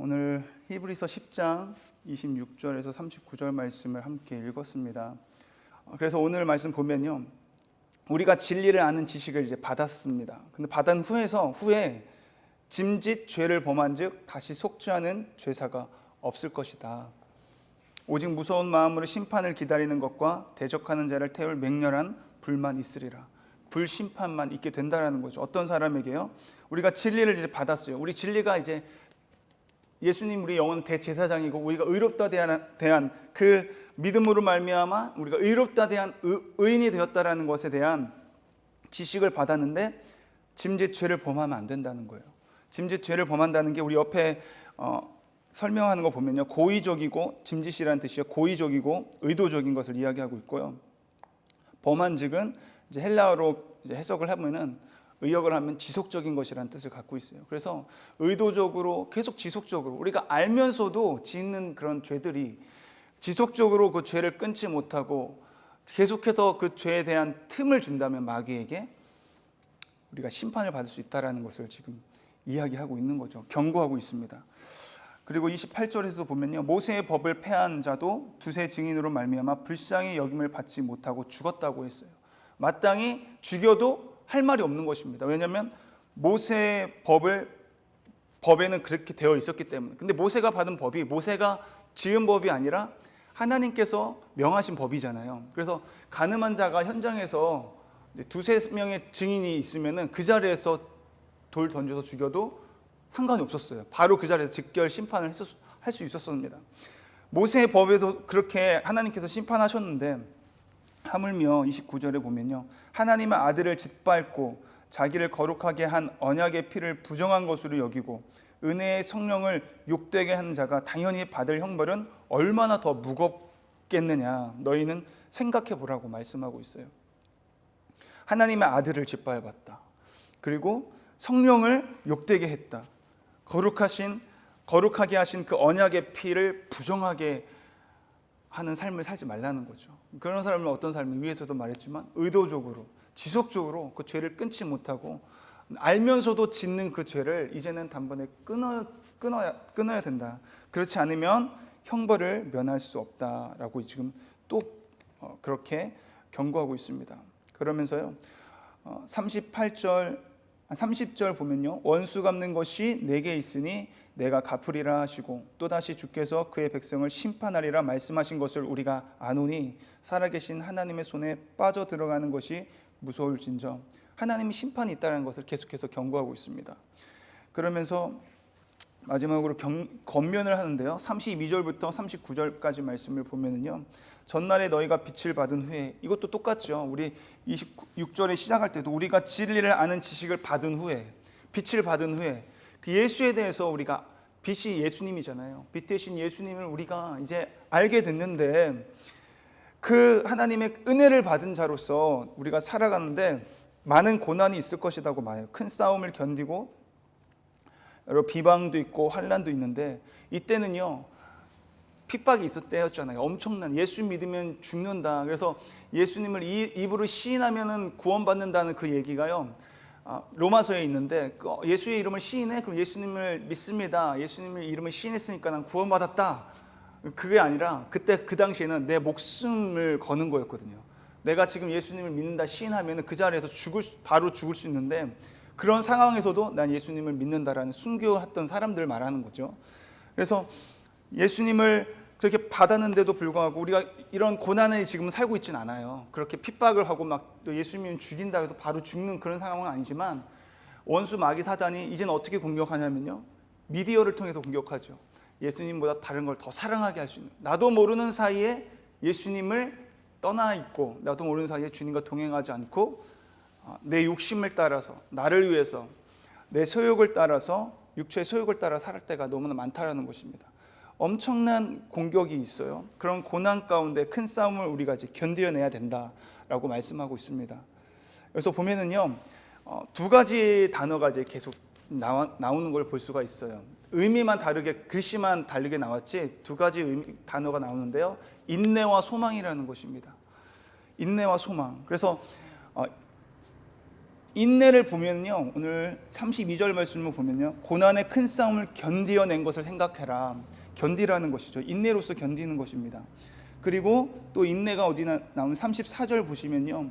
오늘 히브리서 10장 26절에서 39절 말씀을 함께 읽었습니다. 그래서 오늘 말씀 보면요, 우리가 진리를 아는 지식을 이제 받았습니다. 근데 받은 후에 짐짓 죄를 범한즉 다시 속죄하는 죄사가 없을 것이다. 오직 무서운 마음으로 심판을 기다리는 것과 대적하는 자를 태울 맹렬한 불만 있으리라. 불심판만 있게 된다라는 거죠. 어떤 사람에게요? 우리가 진리를 이제 받았어요. 우리 진리가 이제 예수님 우리 영혼 대제사장이고 우리가 의롭다 대한 그 믿음으로 말미암아 우리가 의롭다 대한 의인이 되었다라는 것에 대한 지식을 받았는데 짐짓 죄를 범하면 안 된다는 거예요. 짐짓 죄를 범한다는 게 우리 옆에 설명하는 거 보면요, 고의적이고 짐짓이라는 뜻이요, 고의적이고 의도적인 것을 이야기하고 있고요. 범한즉은 이제 헬라어로 이제 해석을 하면은 의역을 하면 지속적인 것이라는 뜻을 갖고 있어요. 그래서 의도적으로 계속 지속적으로 우리가 알면서도 짓는 그런 죄들이 지속적으로 그 죄를 끊지 못하고 계속해서 그 죄에 대한 틈을 준다면 마귀에게 우리가 심판을 받을 수 있다는 것을 지금 이야기하고 있는 거죠. 경고하고 있습니다. 그리고 28절에서 보면요, 모세의 법을 폐한 자도 두세 증인으로 말미암아 불쌍히 여김을 받지 못하고 죽었다고 했어요. 마땅히 죽여도 할 말이 없는 것입니다. 왜냐하면 모세의 법에는 그렇게 되어 있었기 때문에. 근데 모세가 받은 법이 모세가 지은 법이 아니라 하나님께서 명하신 법이잖아요. 그래서 가늠한 자가 현장에서 두세 명의 증인이 있으면은 그 자리에서 돌 던져서 죽여도 상관이 없었어요. 바로 그 자리에서 직결 심판을 할 수 있었습니다. 모세의 법에도 그렇게 하나님께서 심판하셨는데 하물며 29절에 보면요, 하나님의 아들을 짓밟고 자기를 거룩하게 한 언약의 피를 부정한 것으로 여기고 은혜의 성령을 욕되게 한 자가 당연히 받을 형벌은 얼마나 더 무겁겠느냐, 너희는 생각해 보라고 말씀하고 있어요. 하나님의 아들을 짓밟았다. 그리고 성령을 욕되게 했다. 거룩하게 하신 그 언약의 피를 부정하게 하는 삶을 살지 말라는 거죠. 그런 사람은 어떤 삶을, 위에서도 말했지만 의도적으로 지속적으로 그 죄를 끊지 못하고 알면서도 짓는 그 죄를 이제는 단번에 끊어야 된다. 그렇지 않으면 형벌을 면할 수 없다라고 지금 또 그렇게 경고하고 있습니다. 그러면서요, 30절 보면요, 원수 갚는 것이 내게 있으니 내가 갚으리라 하시고 또다시 주께서 그의 백성을 심판하리라 말씀하신 것을 우리가 아노니 살아계신 하나님의 손에 빠져 들어가는 것이 무서울진저. 하나님이 심판이 있다는 것을 계속해서 경고하고 있습니다. 그러면서 마지막으로 권면을 하는데요, 32절부터 39절까지 말씀을 보면은요, 전날에 너희가 빛을 받은 후에, 이것도 똑같죠. 우리 26절에 시작할 때도 우리가 진리를 아는 지식을 받은 후에, 빛을 받은 후에, 그 예수에 대해서 우리가, 빛이 예수님이잖아요. 빛 대신 예수님을 우리가 이제 알게 됐는데 그 하나님의 은혜를 받은 자로서 우리가 살아가는데 많은 고난이 있을 것이라고 말해요. 큰 싸움을 견디고 여러 비방도 있고 환난도 있는데, 이때는요 핍박이 있을 때였잖아요. 엄청난, 예수 믿으면 죽는다. 그래서 예수님을 입으로 시인하면은 구원받는다는 그 얘기가요, 로마서에 있는데, 예수의 이름을 시인해? 그럼 예수님을 믿습니다. 예수님의 이름을 시인했으니까 난 구원받았다. 그게 아니라 그때 그 당시에는 내 목숨을 거는 거였거든요. 내가 지금 예수님을 믿는다 시인하면 그 자리에서 바로 죽을 수 있는데, 그런 상황에서도 난 예수님을 믿는다라는 순교했던 사람들 말하는 거죠. 그래서 예수님을 그렇게 받았는데도 불구하고 우리가 이런 고난에 지금 살고 있지는 않아요. 그렇게 핍박을 하고 막 예수님을 죽인다 해도 바로 죽는 그런 상황은 아니지만, 원수 마귀 사단이 이제는 어떻게 공격하냐면요, 미디어를 통해서 공격하죠. 예수님보다 다른 걸 더 사랑하게 할 수 있는, 나도 모르는 사이에 예수님을 떠나 있고 나도 모르는 사이에 주님과 동행하지 않고 내 욕심을 따라서, 나를 위해서 내 소욕을 따라서, 육체의 소욕을 따라 살 때가 너무나 많다라는 것입니다. 엄청난 공격이 있어요. 그런 고난 가운데 큰 싸움을 우리가 이제 견뎌내야 된다라고 말씀하고 있습니다. 그래서 보면은요, 두 가지 단어가 이제 계속 나오는 걸 볼 수가 있어요. 의미만 다르게, 글씨만 다르게 나왔지 두 가지 단어가 나오는데요, 인내와 소망이라는 것입니다. 인내와 소망. 그래서 인내를 보면요, 오늘 32절 말씀을 보면요, 고난의 큰 싸움을 견디어낸 것을 생각해라. 견디라는 것이죠. 인내로서 견디는 것입니다. 그리고 또 인내가 어디나 나오는 34절 보시면요,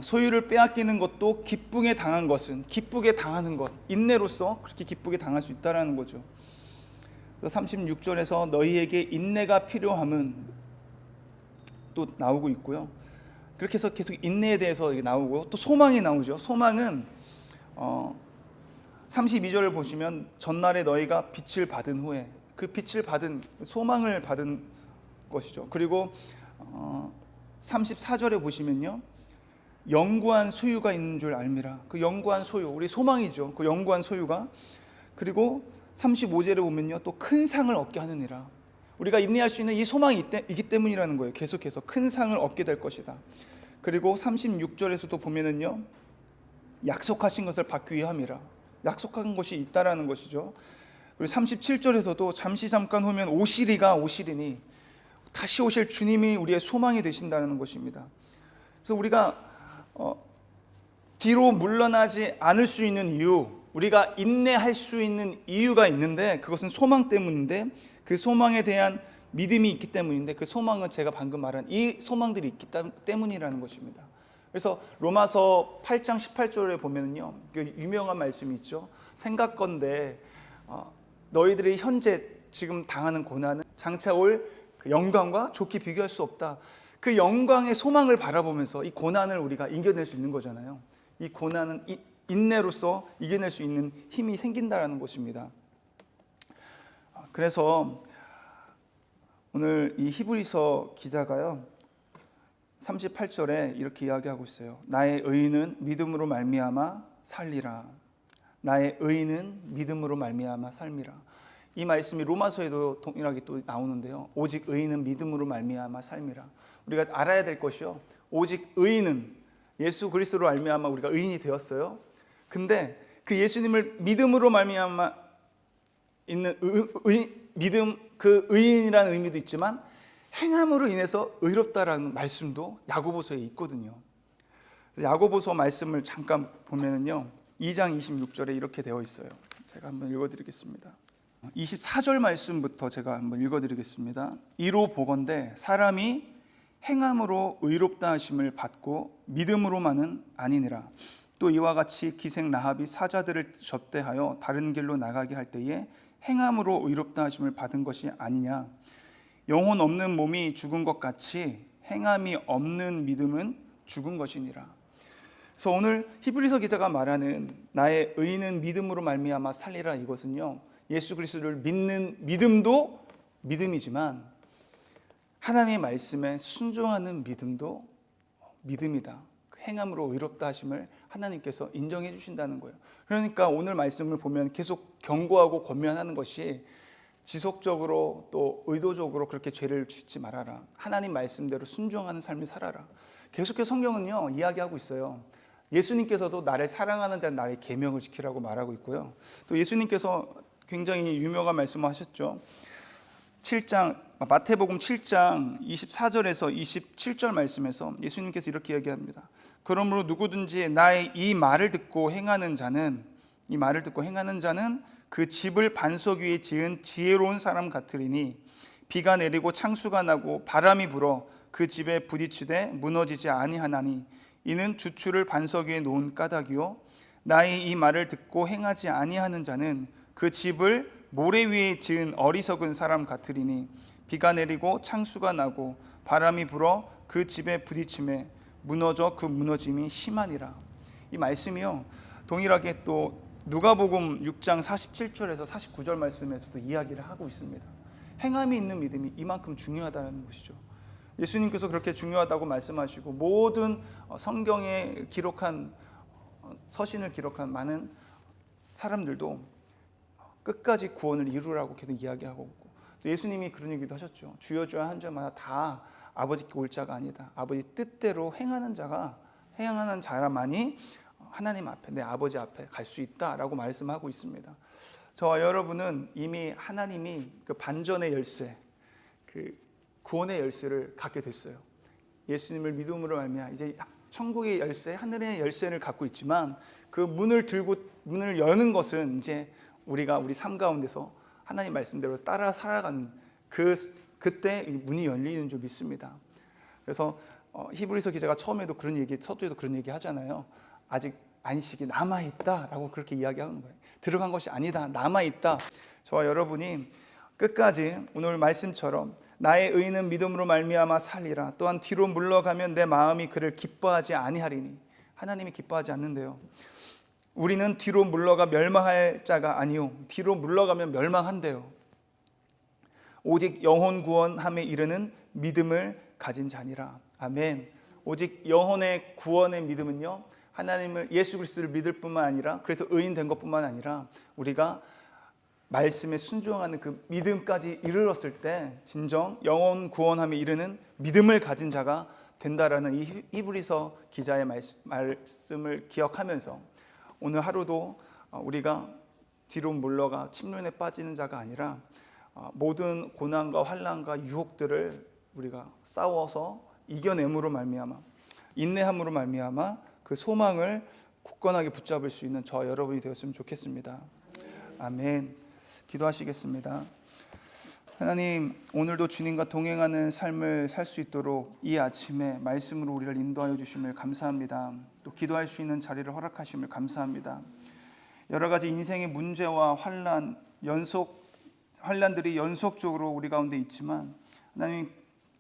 소유를 빼앗기는 것도 기쁘게 당한 것은 기쁘게 당하는 것, 인내로서 그렇게 기쁘게 당할 수 있다라는 거죠. 36절에서 너희에게 인내가 필요함은 또 나오고 있고요. 그렇게 해서 계속 인내에 대해서 나오고 또 소망이 나오죠. 소망은 32절을 보시면 전날에 너희가 빛을 받은 후에 그 빛을 받은 소망을 받은 것이죠. 그리고 34절에 보시면요, 영구한 소유가 있는 줄 알미라. 그 영구한 소유, 우리 소망이죠. 그 영구한 소유가. 그리고 35절에 보면요, 또 큰 상을 얻게 하느니라. 우리가 인내할 수 있는 이 소망이 있기 때문이라는 거예요. 계속해서 큰 상을 얻게 될 것이다. 그리고 36절에서도 보면은요, 약속하신 것을 받기 위함이라. 약속한 것이 있다라는 것이죠. 그리고 37절에서도 잠시 잠깐 후면 오시리니 다시 오실 주님이 우리의 소망이 되신다는 것입니다. 그래서 우리가 뒤로 물러나지 않을 수 있는 이유, 우리가 인내할 수 있는 이유가 있는데 그것은 소망 때문인데, 그 소망에 대한 믿음이 있기 때문인데, 그 소망은 제가 방금 말한 이 소망들이 있기 때문이라는 것입니다. 그래서 로마서 8장 18절에 보면요, 그 유명한 말씀이 있죠. 생각건대 너희들이 현재 지금 당하는 고난은 장차 올 그 영광과 좋게 비교할 수 없다. 그 영광의 소망을 바라보면서 이 고난을 우리가 이겨낼 수 있는 거잖아요. 이 고난은 인내로서 이겨낼 수 있는 힘이 생긴다라는 것입니다. 그래서 오늘 이 히브리서 기자가요, 38절에 이렇게 이야기하고 있어요. 나의 의인은 믿음으로 말미암아 살리라. 나의 의인은 믿음으로 말미암아 살리라. 이 말씀이 로마서에도 동일하게 또 나오는데요. 오직 의인은 믿음으로 말미암아 살리라. 우리가 알아야 될 것이요, 오직 의인은 예수 그리스도로 말미암아 우리가 의인이 되었어요. 근데 그 예수님을 믿음으로 말미암아 있는 믿음, 그 의인이라는 의미도 있지만 행함으로 인해서 의롭다라는 말씀도 야고보서에 있거든요. 야고보서 말씀을 잠깐 보면은요, 2장 26절에 이렇게 되어 있어요. 제가 한번 읽어드리겠습니다. 24절 말씀부터 제가 한번 읽어드리겠습니다. 이로 보건대 사람이 행함으로 의롭다 하심을 받고 믿음으로만은 아니니라. 또 이와 같이 기생 라합이 사자들을 접대하여 다른 길로 나가게 할 때에 행함으로 의롭다 하심을 받은 것이 아니냐. 영혼 없는 몸이 죽은 것 같이 행함이 없는 믿음은 죽은 것이니라. 그래서 오늘 히브리서 기자가 말하는 나의 의인은 믿음으로 말미암아 살리라, 이것은요, 예수 그리스도를 믿는 믿음도 믿음이지만 하나님의 말씀에 순종하는 믿음도 믿음이다. 행함으로 의롭다 하심을 하나님께서 인정해 주신다는 거예요. 그러니까 오늘 말씀을 보면 계속 경고하고 권면하는 것이 지속적으로 또 의도적으로 그렇게 죄를 짓지 말아라. 하나님 말씀대로 순종하는 삶을 살아라. 계속해서 성경은요, 이야기하고 있어요. 예수님께서도 나를 사랑하는 자는 나의 계명을 지키라고 말하고 있고요. 또 예수님께서 굉장히 유명한 말씀을 하셨죠. 마태복음 7장 24절에서 27절 말씀에서 예수님께서 이렇게 얘기합니다. 그러므로 누구든지 나의 이 말을 듣고 행하는 자는 그 집을 반석 위에 지은 지혜로운 사람 같으리니 비가 내리고 창수가 나고 바람이 불어 그 집에 부딪히되 무너지지 아니하나니 이는 주추를 반석 위에 놓은 까닭이요 나의 이 말을 듣고 행하지 아니하는 자는 그 집을 모래 위에 지은 어리석은 사람 같으리니 비가 내리고 창수가 나고 바람이 불어 그 집에 부딪힘에 무너져 그 무너짐이 심하니라. 이 말씀이요, 동일하게 또 누가복음 6장 47절에서 49절 말씀에서도 이야기를 하고 있습니다. 행함이 있는 믿음이 이만큼 중요하다는 것이죠. 예수님께서 그렇게 중요하다고 말씀하시고 모든 성경에 기록한 서신을 기록한 많은 사람들도 끝까지 구원을 이루라고 계속 이야기하고 있고, 또 예수님이 그런 얘기도 하셨죠. 주여 주여 한 자마다 다 아버지께 올 자가 아니다. 아버지 뜻대로 행하는 자라만이 하나님 앞에, 내 아버지 앞에 갈 수 있다라고 말씀하고 있습니다. 저와 여러분은 이미 하나님이 그 반전의 열쇠, 그 구원의 열쇠를 갖게 됐어요. 예수님을 믿음으로 말미암아 이제 천국의 열쇠, 하늘의 열쇠를 갖고 있지만 그 문을 들고 문을 여는 것은 이제 우리가 우리 삶 가운데서 하나님 말씀대로 따라 살아가는 그때 문이 열리는 줄 믿습니다. 그래서 히브리서 기자가 처음에도 그런 얘기, 서두에도 그런 얘기 하잖아요. 아직 안식이 남아 있다라고 그렇게 이야기하는 거예요. 들어간 것이 아니다, 남아 있다. 저와 여러분이 끝까지 오늘 말씀처럼 나의 의인은 믿음으로 말미암아 살리라. 또한 뒤로 물러가면 내 마음이 그를 기뻐하지 아니하리니. 하나님이 기뻐하지 않는데요. 우리는 뒤로 물러가 멸망할 자가 아니요 뒤로 물러가면 멸망한대요. 오직 영혼 구원함에 이르는 믿음을 가진 자니라. 아멘. 오직 영혼의 구원의 믿음은요, 하나님을, 예수 그리스도를 믿을 뿐만 아니라, 그래서 의인 된 것뿐만 아니라 우리가 말씀에 순종하는 그 믿음까지 이르렀을 때 진정 영혼 구원함에 이르는 믿음을 가진 자가 된다라는 이 히브리서 기자의 말씀을 기억하면서 오늘 하루도 우리가 뒤로 물러가 침륜에 빠지는 자가 아니라 모든 고난과 환난과 유혹들을 우리가 싸워서 이겨냄으로 말미암아, 인내함으로 말미암아 그 소망을 굳건하게 붙잡을 수 있는 저와 여러분이 되었으면 좋겠습니다. 아멘. 기도하시겠습니다. 하나님, 오늘도 주님과 동행하는 삶을 살 수 있도록 이 아침에 말씀으로 우리를 인도하여 주심을 감사합니다. 또 기도할 수 있는 자리를 허락하심을 감사합니다. 여러 가지 인생의 문제와 환난들이 연속적으로 우리 가운데 있지만 하나님,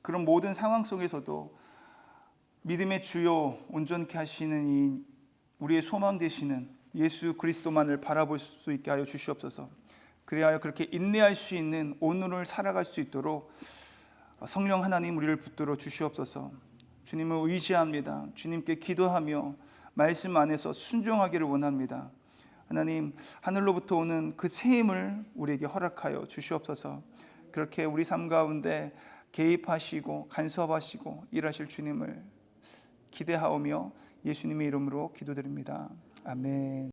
그런 모든 상황 속에서도 믿음의 주요 온전케 하시는 이 우리의 소망 되시는 예수 그리스도만을 바라볼 수 있게 하여 주시옵소서. 그리하여 그렇게 인내할 수 있는 오늘을 살아갈 수 있도록 성령 하나님 우리를 붙들어 주시옵소서. 주님을 의지합니다. 주님께 기도하며 말씀 안에서 순종하기를 원합니다. 하나님, 하늘로부터 오는 그 새 힘을 우리에게 허락하여 주시옵소서. 그렇게 우리 삶 가운데 개입하시고 간섭하시고 일하실 주님을 기대하오며 예수님의 이름으로 기도드립니다. 아멘.